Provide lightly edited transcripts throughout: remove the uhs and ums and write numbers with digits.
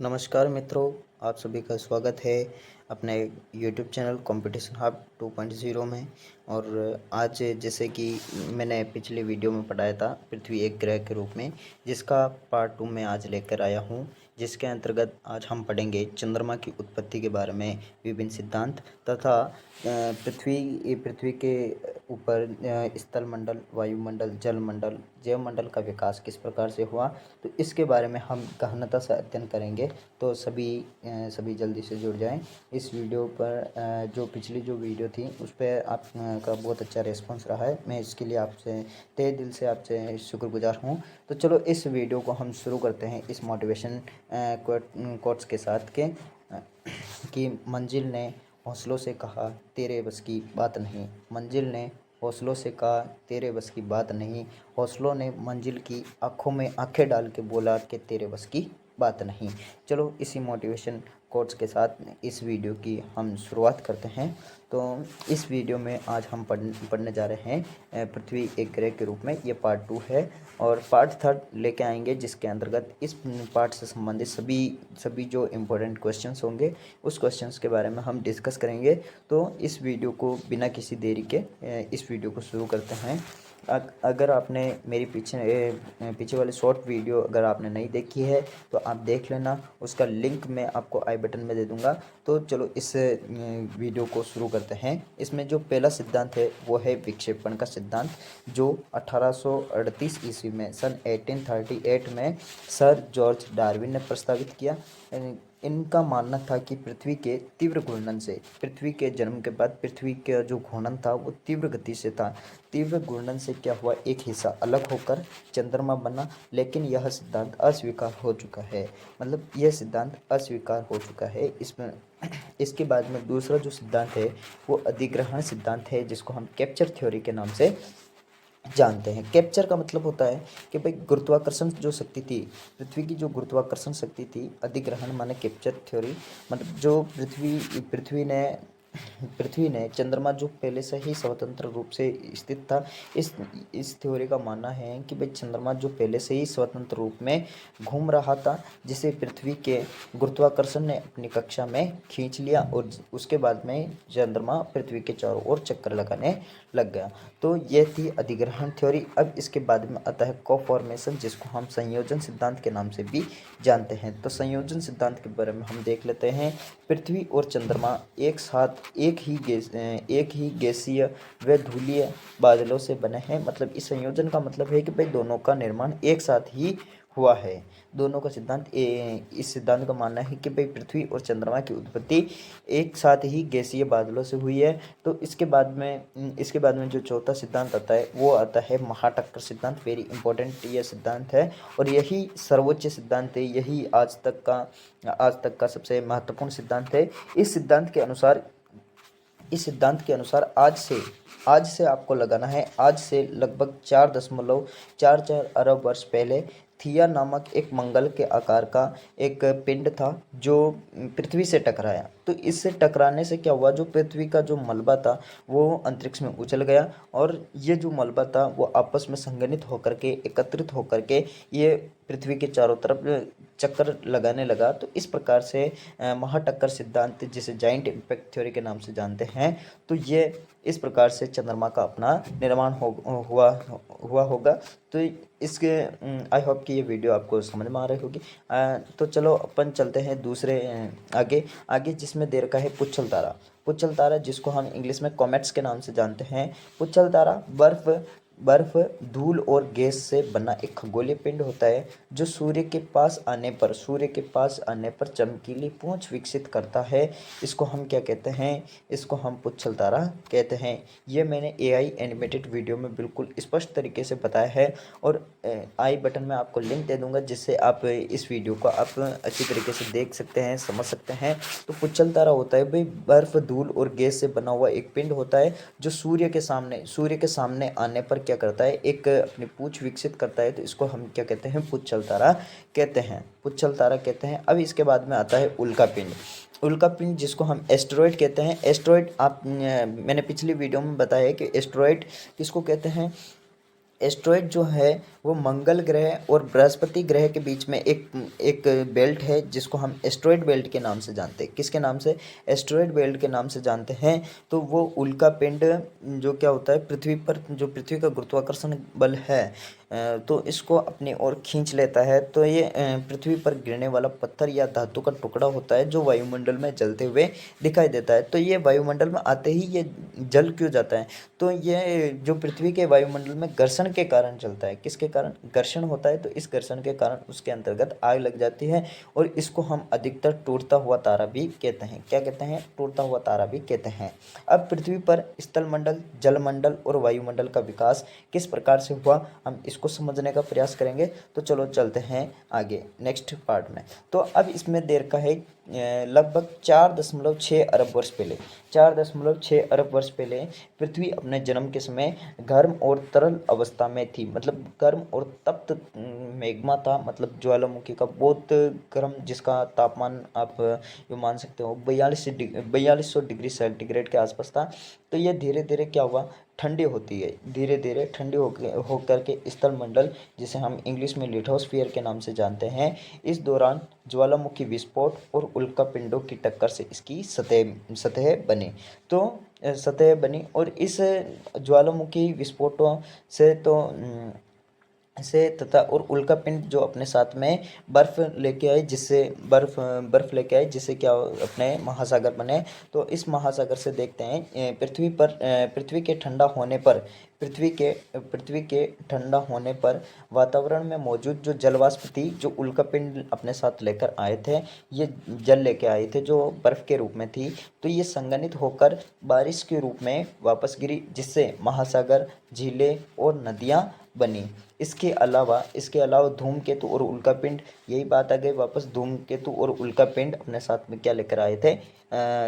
नमस्कार मित्रों, आप सभी का स्वागत है अपने यूट्यूब चैनल कंपटीशन हब 2.0 में। और आज जैसे कि मैंने पिछले वीडियो में पढ़ाया था पृथ्वी एक ग्रह के रूप में, जिसका पार्ट 2 में आज लेकर आया हूं, जिसके अंतर्गत आज हम पढ़ेंगे चंद्रमा की उत्पत्ति के बारे में विभिन्न सिद्धांत तथा पृथ्वी के ऊपर स्थल मंडल, वायुमंडल, जलमंडल, जैवमंडल का विकास किस प्रकार से हुआ, तो इसके बारे में हम गहनता से अध्ययन करेंगे। तो सभी जल्दी से जुड़ जाएं इस वीडियो पर। जो पिछली वीडियो थी उस पर आपका बहुत अच्छा रिस्पांस रहा है, मैं इसके लिए आपसे तहे दिल से आपसे शुक्रगुजार हूं। तो चलो इस वीडियो को हम शुरू करते हैं इस मोटिवेशन कोट्स के साथ कि मंजिल ने हौसलों से कहा तेरे बस की बात नहीं। मंजिल ने हौसलों से कहा तेरे बस की बात नहीं। हौसलों ने मंजिल की आंखों में आंखें डाल के बोला कि तेरे बस की बात नहीं। चलो इसी मोटिवेशन कोट्स के साथ इस वीडियो की हम शुरुआत करते हैं। तो इस वीडियो में आज हम पढ़ने जा रहे हैं पृथ्वी एक ग्रह के रूप में। ये पार्ट 2 है और पार्ट 3 लेके आएंगे, जिसके अंतर्गत इस पार्ट से संबंधित सभी जो इम्पोर्टेंट क्वेश्चंस होंगे उस क्वेश्चंस के बारे में हम डिस्कस करेंगे। तो इस वीडियो को बिना किसी देरी के इस वीडियो को शुरू करते हैं। अगर आपने मेरी पीछे वाली शॉर्ट वीडियो अगर आपने नहीं देखी है तो आप देख लेना, उसका लिंक मैं आपको आई बटन में दे दूंगा। तो चलो इस वीडियो को शुरू करते हैं। इसमें जो पहला सिद्धांत है वो है विक्षेपण का सिद्धांत, जो 1838 ईस्वी में सन 1838 में सर जॉर्ज डार्विन ने प्रस्तावित किया। इनका मानना था कि पृथ्वी के तीव्र घूर्णन से, पृथ्वी के जन्म के बाद पृथ्वी का जो घूर्णन था वो तीव्र गति से था। तीव्र घूर्णन से क्या हुआ, एक हिस्सा अलग होकर चंद्रमा बना, लेकिन यह सिद्धांत अस्वीकार हो चुका है। मतलब यह सिद्धांत अस्वीकार हो चुका है। इसमें इसके बाद में दूसरा जो सिद्धांत है वो अधिग्रहण सिद्धांत है, जिसको हम कैप्चर थ्योरी के नाम से जानते हैं। कैप्चर का मतलब होता है कि भाई गुरुत्वाकर्षण जो शक्ति थी, पृथ्वी की जो गुरुत्वाकर्षण शक्ति थी, अधिग्रहण माने कैप्चर थ्योरी, मतलब जो पृथ्वी ने चंद्रमा जो पहले से ही स्वतंत्र रूप से स्थित था, इस थ्योरी का मानना है कि भाई चंद्रमा जो पहले से ही स्वतंत्र रूप में घूम रहा था, जिसे पृथ्वी के गुरुत्वाकर्षण ने अपनी कक्षा में खींच लिया और उसके बाद में चंद्रमा पृथ्वी के चारों ओर चक्कर लगाने लग गया। तो ये थी अधिग्रहण थ्योरी। अब इसके बाद में आता है कोफॉर्मेशन, जिसको हम संयोजन सिद्धांत के नाम से भी जानते हैं। तो संयोजन सिद्धांत के बारे में हम देख लेते हैं। पृथ्वी और चंद्रमा एक साथ एक ही गैसीय व धूलीय बादलों से बने हैं। मतलब इस संयोजन का मतलब है कि भाई दोनों का निर्माण एक साथ ही हुआ है। दोनों का इस सिद्धांत का मानना है कि भाई पृथ्वी और चंद्रमा की उत्पत्ति एक साथ ही गैसीय बादलों से हुई है। तो इसके बाद में जो चौथा सिद्धांत आता है वो आता है महाटक्कर सिद्धांत। वेरी इंपॉर्टेंट ये सिद्धांत है और यही सर्वोच्च सिद्धांत है। यही आज तक का सबसे महत्वपूर्ण सिद्धांत है। इस सिद्धांत के अनुसार आज से आपको लगाना है, आज से लगभग 4.44 अरब वर्ष पहले थिया नामक एक मंगल के आकार का एक पिंड था जो पृथ्वी से टकराया। तो इससे टकराने से क्या हुआ, जो पृथ्वी का जो मलबा था वो अंतरिक्ष में उछल गया और ये जो मलबा था वो आपस में संघनित होकर के, एकत्रित होकर के ये पृथ्वी के चारों तरफ चक्कर लगाने लगा। तो इस प्रकार से महाटक्कर सिद्धांत, जिसे जाइंट इम्पैक्ट थ्योरी के नाम से जानते हैं, तो ये इस प्रकार से चंद्रमा का अपना निर्माण हुआ होगा। तो इसके आई होप कि ये वीडियो आपको समझ में आ रही होगी। तो चलो अपन चलते हैं दूसरे आगे जिसमें दे रखा है पुच्छल तारा, जिसको हम इंग्लिश में कॉमेट्स के नाम से जानते हैं। पुच्छल तारा बर्फ, धूल और गैस से बना एक खगोलीय पिंड होता है जो सूर्य के पास आने पर चमकीली पूंछ विकसित करता है। इसको हम क्या कहते हैं, इसको हम पुच्छल तारा कहते हैं। ये मैंने AI एनिमेटेड वीडियो में बिल्कुल स्पष्ट तरीके से बताया है और आई बटन में आपको लिंक दे दूंगा, जिससे आप इस वीडियो को आप अच्छी तरीके से देख सकते हैं, समझ सकते हैं। तो पुच्छल तारा होता है भाई बर्फ, धूल और गैस से बना हुआ एक पिंड होता है जो सूर्य के सामने आने पर क्या करता है, एक अपनी पूंछ विकसित करता है। तो इसको हम क्या कहते हैं, पुच्छल तारा कहते हैं। अब इसके बाद में आता है उल्का पिंड, जिसको हम एस्टेरॉयड कहते हैं। एस्टेरॉयड मैंने पिछली वीडियो में बताया है कि एस्टेरॉयड किसको कहते हैं, एस्ट्रॉयड जो है वो मंगल ग्रह और बृहस्पति ग्रह के बीच में एक एक बेल्ट है जिसको हम एस्ट्रॉयड बेल्ट के नाम से जानते हैं। किसके नाम से? एस्ट्रॉयड बेल्ट के नाम से जानते हैं। तो वो उल्का पिंड जो क्या होता है, पृथ्वी पर जो पृथ्वी का गुरुत्वाकर्षण बल है तो इसको अपनी ओर खींच लेता है। तो ये पृथ्वी पर गिरने वाला पत्थर या धातु का टुकड़ा होता है जो वायुमंडल में जलते हुए दिखाई देता है। तो ये वायुमंडल में आते ही ये जल क्यों जाता है? तो ये जो पृथ्वी के वायुमंडल में घर्षण के कारण चलता है। किसके कारण? घर्षण होता है। तो इस घर्षण के कारण उसके अंतर्गत आग लग जाती है और इसको हम अधिकतर टूटता हुआ तारा भी कहते हैं। क्या कहते हैं? टूटता हुआ तारा भी कहते हैं। अब पृथ्वी पर स्थल मंडल, जलमंडल और वायुमंडल का विकास किस प्रकार से हुआ, हम इसको समझने का प्रयास करेंगे। तो चलो चलते हैं आगे नेक्स्ट पार्ट में। तो अब इसमें देर का है लगभग 4.6 अरब वर्ष पहले, 4.6 अरब वर्ष पहले पृथ्वी अपने जन्म के समय गर्म और तरल अवस्था में थी। मतलब गर्म और तप्त मैग्मा था, मतलब ज्वालामुखी का बहुत गर्म, जिसका तापमान आप जो मान सकते हो 4200 डिग्री सेंटीग्रेड के आसपास था। तो ये धीरे धीरे क्या हुआ, ठंडी होती है, धीरे धीरे ठंडी होकर के स्थल मंडल, जिसे हम इंग्लिश में लिथोस्फीयर के नाम से जानते हैं, इस दौरान ज्वालामुखी विस्फोट और उल्का पिंडों की टक्कर से इसकी सतह बनी। तो सतह बनी और इस ज्वालामुखी विस्फोटों से तथा और उल्का पिंड जो अपने साथ में बर्फ़ लेके आए, जिससे बर्फ़ लेके आए, जिससे क्या अपने महासागर बने। तो इस महासागर से देखते हैं पृथ्वी के ठंडा होने पर पृथ्वी के ठंडा होने पर वातावरण में मौजूद जो जलवाष्प थी, जो उल्का पिंड अपने साथ लेकर आए थे, ये जल लेके आए थे जो बर्फ़ के रूप में थी। तो ये संघनित होकर बारिश के रूप में वापस गिरी, जिससे महासागर, झीलें और नदियाँ बनी। इसके अलावा धूमकेतु और उल्कापिंड, यही बात आ गई वापस, धूमकेतु और उल्कापिंड अपने साथ में क्या लेकर आए थे,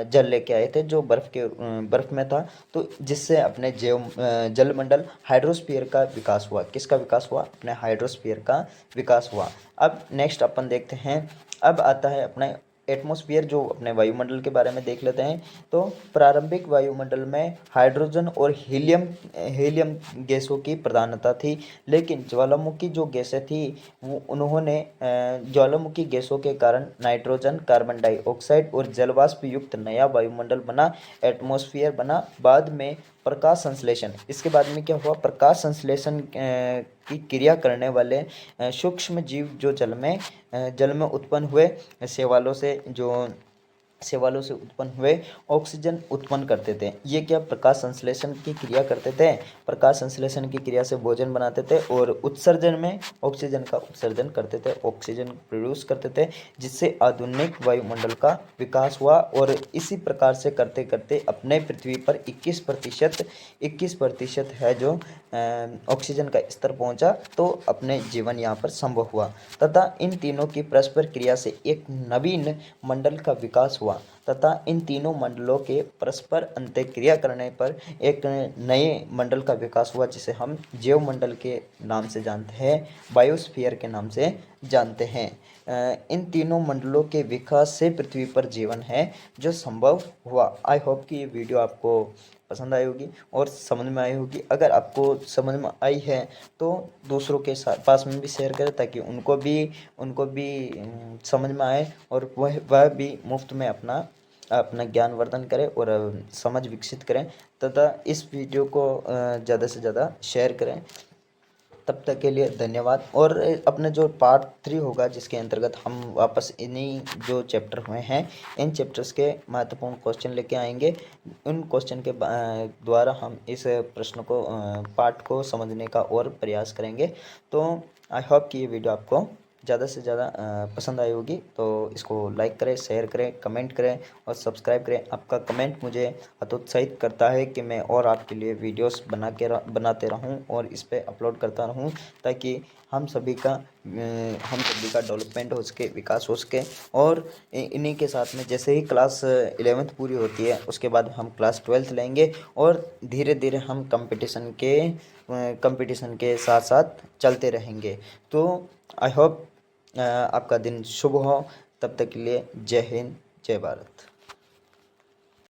जल लेके आए थे जो बर्फ में था। तो जिससे अपने जलमंडल हाइड्रोस्फीयर का विकास हुआ। किसका विकास हुआ? अपने हाइड्रोस्फीयर का विकास हुआ। अब नेक्स्ट अपन देखते हैं, अब आता है अपना एटमॉस्फेयर, जो अपने वायुमंडल के बारे में देख लेते हैं। तो प्रारंभिक वायुमंडल में हाइड्रोजन और हीलियम गैसों की प्रधानता थी, लेकिन ज्वालामुखी जो गैसें थी वो उन्होंने ज्वालामुखी गैसों के कारण नाइट्रोजन, कार्बन डाइऑक्साइड और जलवाष्प युक्त नया वायुमंडल बना, एटमॉस्फेयर बना। बाद में प्रकाश संश्लेषण, इसके बाद में क्या हुआ, प्रकाश संश्लेषण की क्रिया करने वाले सूक्ष्म जीव जो जल में उत्पन्न हुए, शैवालों से उत्पन्न हुए ऑक्सीजन उत्पन्न करते थे। ये क्या प्रकाश संश्लेषण की क्रिया करते थे? प्रकाश संश्लेषण की क्रिया से भोजन बनाते थे और उत्सर्जन में ऑक्सीजन का उत्सर्जन करते थे, ऑक्सीजन प्रोड्यूस करते थे, जिससे आधुनिक वायुमंडल का विकास हुआ। और इसी प्रकार से करते करते अपने पृथ्वी पर 21% है जो ऑक्सीजन का स्तर पहुंचा, तो अपने जीवन यहाँ पर संभव हुआ। तथा इन तीनों की परस्पर क्रिया से एक नवीन मंडल का विकास हुआ, तथा इन तीनों मंडलों के परस्पर अंतःक्रिया करने पर एक नए मंडल का विकास हुआ, जिसे हम जैवमंडल के नाम से जानते हैं, बायोस्फीयर के नाम से जानते हैं। इन तीनों मंडलों के विकास से पृथ्वी पर जीवन है जो संभव हुआ। आई होप कि ये वीडियो आपको पसंद आई होगी और समझ में आई होगी। अगर आपको समझ में आई है तो दूसरों के साथ पास में भी शेयर करें, ताकि उनको भी समझ में आए और वह भी मुफ्त में अपना ज्ञानवर्धन करें और समझ विकसित करें। तथा इस वीडियो को ज़्यादा से ज़्यादा शेयर करें। तब तक के लिए धन्यवाद। और अपने जो पार्ट 3 होगा, जिसके अंतर्गत हम वापस इन्हीं जो चैप्टर हुए हैं, इन चैप्टर्स के महत्वपूर्ण क्वेश्चन लेके आएंगे। उन क्वेश्चन के द्वारा हम इस प्रश्न को पार्ट को समझने का और प्रयास करेंगे। तो आई होप कि ये वीडियो आपको ज़्यादा से ज़्यादा पसंद आई होगी। तो इसको लाइक करें, शेयर करें, कमेंट करें और सब्सक्राइब करें। आपका कमेंट मुझे हतोत्साहित करता है कि मैं और आपके लिए वीडियोस बनाते रहूं और इस पर अपलोड करता रहूं, ताकि हम सभी का डेवलपमेंट हो सके, विकास हो सके। और इन्हीं के साथ में जैसे ही क्लास 11th पूरी होती है, उसके बाद हम क्लास 12th लेंगे और धीरे धीरे हम कंपटीशन के साथ साथ चलते रहेंगे। तो आई होप आपका दिन शुभ हो। तब तक के लिए जय हिंद, जय भारत।